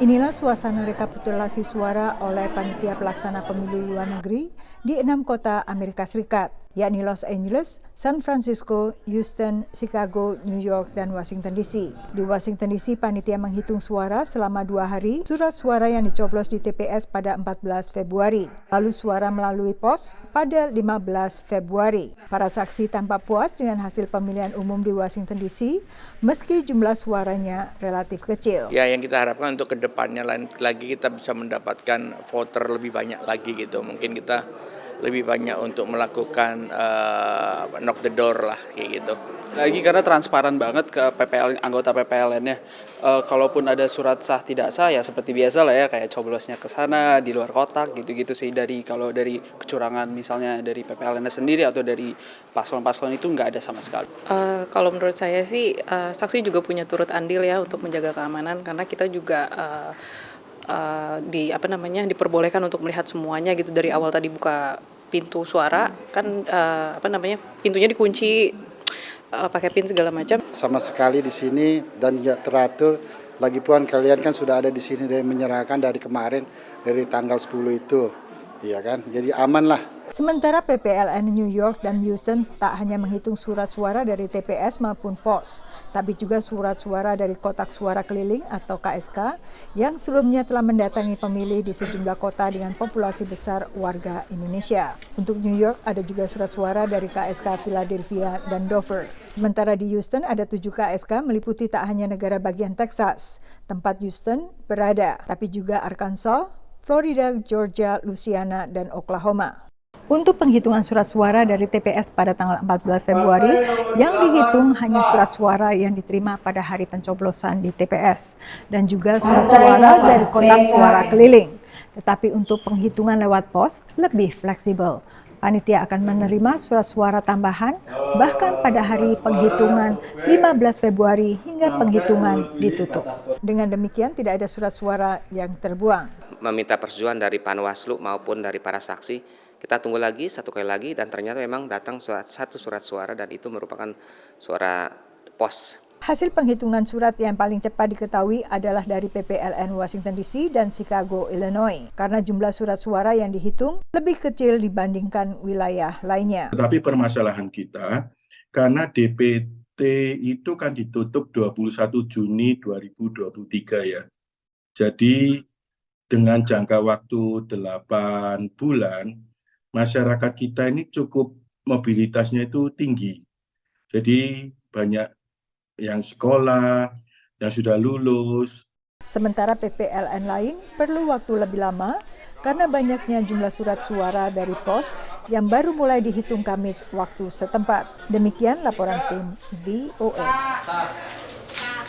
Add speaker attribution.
Speaker 1: Inilah suasana rekapitulasi suara oleh panitia pelaksana pemilu luar negeri di 6 kota Amerika Serikat, yakni Los Angeles, San Francisco, Houston, Chicago, New York, dan Washington DC. Di Washington DC, panitia menghitung suara selama 2 hari, surat suara yang dicoblos di TPS pada 14 Februari, lalu suara melalui pos pada 15 Februari. Para saksi tampak puas dengan hasil pemilihan umum di Washington DC, meski jumlah suaranya relatif kecil.
Speaker 2: Ya, yang kita harapkan untuk kedepannya lagi kita bisa mendapatkan voter lebih banyak lagi gitu. Mungkin kita lebih banyak untuk melakukan knock the door lah kayak gitu.
Speaker 3: Lagi karena transparan banget ke PPL, anggota PPLN-nya. Kalaupun ada surat sah tidak sah ya seperti biasa lah ya, kayak coblosnya ke sana di luar kotak gitu-gitu sih. Kalau dari kecurangan misalnya dari PPLN sendiri atau dari paslon-paslon itu nggak ada sama sekali.
Speaker 4: Kalau menurut saya sih saksi juga punya turut andil ya untuk menjaga keamanan, karena kita juga diperbolehkan untuk melihat semuanya gitu. Dari awal tadi buka pintu suara kan pintunya dikunci pakai pin segala macam.
Speaker 5: Sama sekali di sini dan juga teratur. Lagi pun kalian kan sudah ada di sini dan menyerahkan dari kemarin dari tanggal 10 itu, iya kan? Jadi aman lah.
Speaker 1: Sementara PPLN New York dan Houston tak hanya menghitung surat suara dari TPS maupun pos, tapi juga surat suara dari kotak suara keliling atau KSK yang sebelumnya telah mendatangi pemilih di sejumlah kota dengan populasi besar warga Indonesia. Untuk New York ada juga surat suara dari KSK Philadelphia dan Dover. Sementara di Houston ada 7 KSK meliputi tak hanya negara bagian Texas, tempat Houston berada, tapi juga Arkansas, Florida, Georgia, Louisiana, dan Oklahoma. Untuk penghitungan surat suara dari TPS pada tanggal 14 Februari, yang dihitung hanya surat suara yang diterima pada hari pencoblosan di TPS, dan juga surat suara dari kotak suara keliling. Tetapi untuk penghitungan lewat pos lebih fleksibel. Panitia akan menerima surat suara tambahan bahkan pada hari penghitungan 15 Februari hingga penghitungan ditutup. Dengan demikian tidak ada surat suara yang terbuang.
Speaker 6: Meminta persetujuan dari Panwaslu maupun dari para saksi. Kita tunggu lagi satu kali lagi dan ternyata memang datang satu surat suara dan itu merupakan suara pos.
Speaker 1: Hasil penghitungan surat yang paling cepat diketahui adalah dari PPLN Washington DC dan Chicago, Illinois, karena jumlah surat suara yang dihitung lebih kecil dibandingkan wilayah lainnya.
Speaker 7: Tetapi permasalahan kita, karena DPT itu kan ditutup 21 Juni 2023 ya. Jadi dengan jangka waktu 8 bulan, masyarakat kita ini cukup mobilitasnya itu tinggi. Jadi banyak yang sekolah, yang sudah lulus.
Speaker 1: Sementara PPLN lain perlu waktu lebih lama karena banyaknya jumlah surat suara dari pos yang baru mulai dihitung Kamis waktu setempat. Demikian laporan tim VOA.